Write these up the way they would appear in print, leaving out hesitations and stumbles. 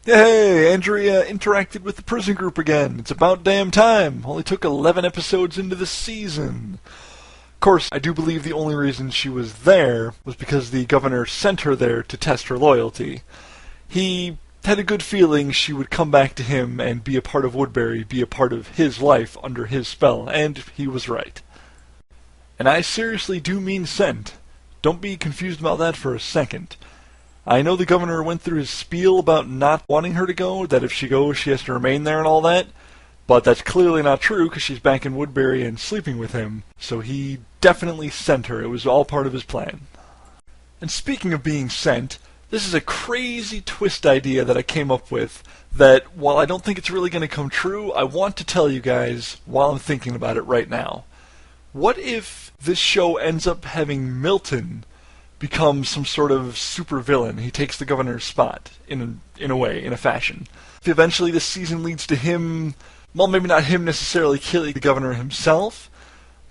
Hey, Andrea interacted with the prison group again. It's about damn time. Only took 11 episodes into the season. Of course, I do believe the only reason she was there was because the governor sent her there to test her loyalty. He had a good feeling she would come back to him and be a part of Woodbury, be a part of his life under his spell, and he was right. And I seriously do mean sent. Don't be confused about that for a second. I know the governor went through his spiel about not wanting her to go, that if she goes she has to remain there and all that, but that's clearly not true because she's back in Woodbury and sleeping with him, so he definitely sent her. It was all part of his plan. And speaking of being sent, this is a crazy twist idea that I came up with that, while I don't think it's really going to come true, I want to tell you guys while I'm thinking about it right now. What if this show ends up having Milton become some sort of supervillain? He takes the governor's spot, in a fashion. If eventually this season leads to him, well, maybe not him necessarily killing the governor himself,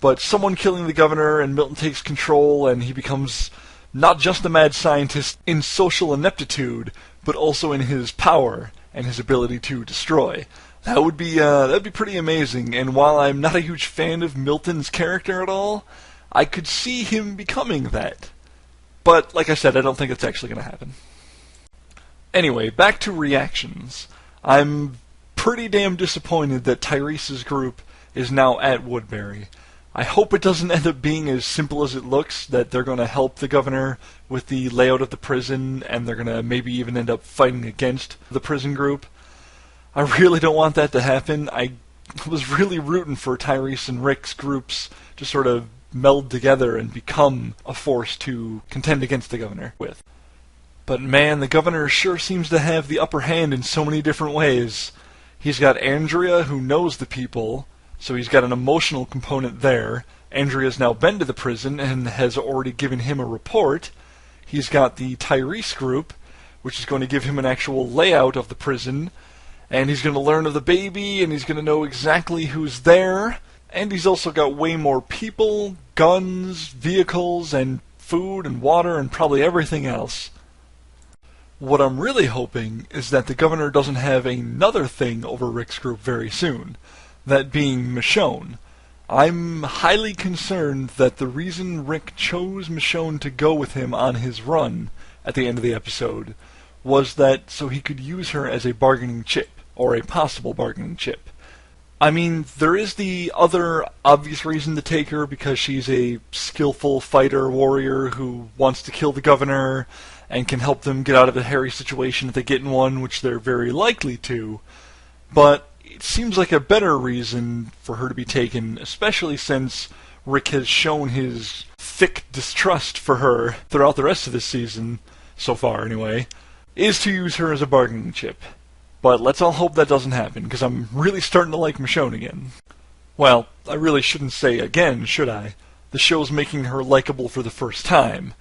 but someone killing the governor and Milton takes control and he becomes not just a mad scientist in social ineptitude, but also in his power and his ability to destroy. That'd be pretty amazing, and while I'm not a huge fan of Milton's character at all, I could see him becoming that. But, like I said, I don't think it's actually going to happen. Anyway, back to reactions. I'm pretty damn disappointed that Tyrese's group is now at Woodbury. I hope it doesn't end up being as simple as it looks, that they're going to help the governor with the layout of the prison, and they're going to maybe even end up fighting against the prison group. I really don't want that to happen. I was really rooting for Tyreese and Rick's groups to sort of meld together and become a force to contend against the governor with. But man, the governor sure seems to have the upper hand in so many different ways. He's got Andrea, who knows the people, so he's got an emotional component there. Andrea's now been to the prison and has already given him a report. He's got the Tyreese group, which is going to give him an actual layout of the prison, and he's going to learn of the baby, and he's going to know exactly who's there. And he's also got way more people, guns, vehicles, and food and water and probably everything else. What I'm really hoping is that the governor doesn't have another thing over Rick's group very soon, that being Michonne. I'm highly concerned that the reason Rick chose Michonne to go with him on his run at the end of the episode was that so he could use her as a bargaining chip, or a possible bargaining chip. I mean, there is the other obvious reason to take her, because she's a skillful fighter warrior who wants to kill the governor and can help them get out of a hairy situation if they get in one, which they're very likely to. But it seems like a better reason for her to be taken, especially since Rick has shown his thick distrust for her throughout the rest of this season, so far anyway, is to use her as a bargaining chip. But let's all hope that doesn't happen, because I'm really starting to like Michonne again. Well, I really shouldn't say again, should I? The show's making her likable for the first time.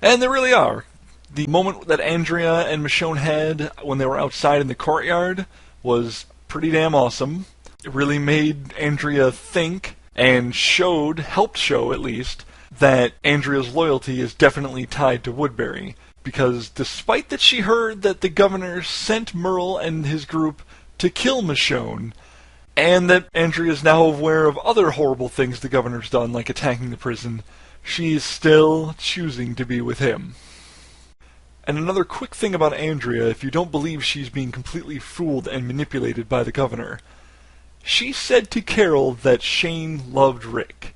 And they really are. The moment that Andrea and Michonne had when they were outside in the courtyard was pretty damn awesome. It really made Andrea think, and helped show at least, that Andrea's loyalty is definitely tied to Woodbury. Because despite that she heard that the governor sent Merle and his group to kill Michonne, and that Andrea is now aware of other horrible things the governor's done, like attacking the prison, she is still choosing to be with him. And another quick thing about Andrea, if you don't believe she's being completely fooled and manipulated by the governor, she said to Carol that Shane loved Rick.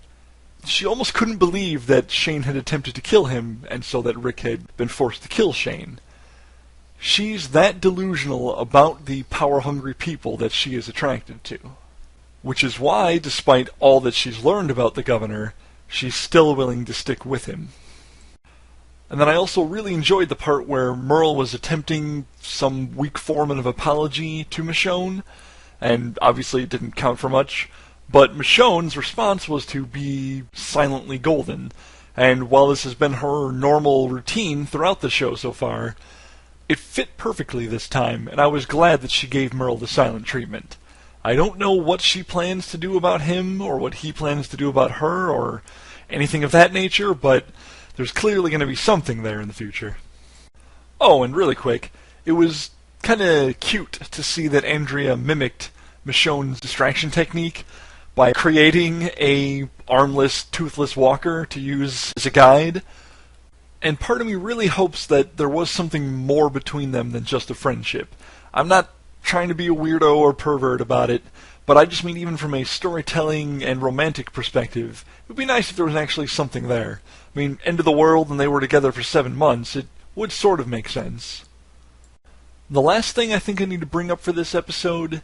She almost couldn't believe that Shane had attempted to kill him, and so that Rick had been forced to kill Shane. She's that delusional about the power-hungry people that she is attracted to. Which is why, despite all that she's learned about the governor, she's still willing to stick with him. And then I also really enjoyed the part where Merle was attempting some weak form of apology to Michonne, and obviously it didn't count for much. But Michonne's response was to be silently golden, and while this has been her normal routine throughout the show so far, it fit perfectly this time, and I was glad that she gave Merle the silent treatment. I don't know what she plans to do about him, or what he plans to do about her, or anything of that nature, but there's clearly going to be something there in the future. Oh, and really quick, it was kind of cute to see that Andrea mimicked Michonne's distraction technique by creating a armless, toothless walker to use as a guide. And part of me really hopes that there was something more between them than just a friendship. I'm not trying to be a weirdo or pervert about it, but I just mean even from a storytelling and romantic perspective, it would be nice if there was actually something there. I mean, end of the world and they were together for 7 months, it would sort of make sense. The last thing I think I need to bring up for this episode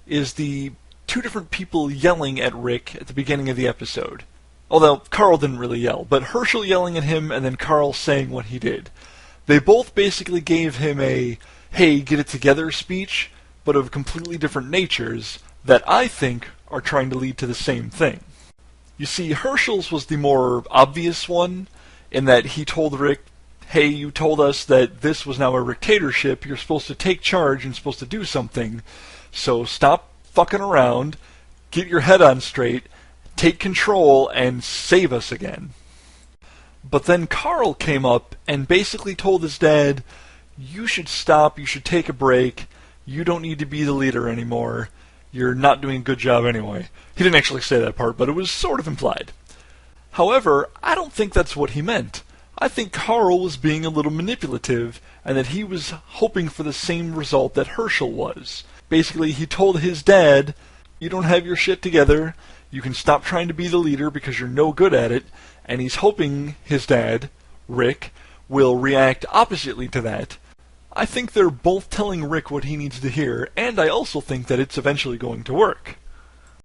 is the 2 different people yelling at Rick at the beginning of the episode. Although Carl didn't really yell, but Herschel yelling at him and then Carl saying what he did. They both basically gave him a, hey, get it together speech, but of completely different natures that I think are trying to lead to the same thing. You see, Herschel's was the more obvious one, in that he told Rick, hey, you told us that this was now a dictatorship, you're supposed to take charge and supposed to do something, so stop fucking around, get your head on straight, take control, and save us again. But then Carl came up and basically told his dad, you should stop, you should take a break, you don't need to be the leader anymore, you're not doing a good job anyway. He didn't actually say that part, but it was sort of implied. However, I don't think that's what he meant. I think Carl was being a little manipulative, and that he was hoping for the same result that Herschel was. Basically, he told his dad, you don't have your shit together, you can stop trying to be the leader because you're no good at it, and he's hoping his dad, Rick, will react oppositely to that. I think they're both telling Rick what he needs to hear, and I also think that it's eventually going to work.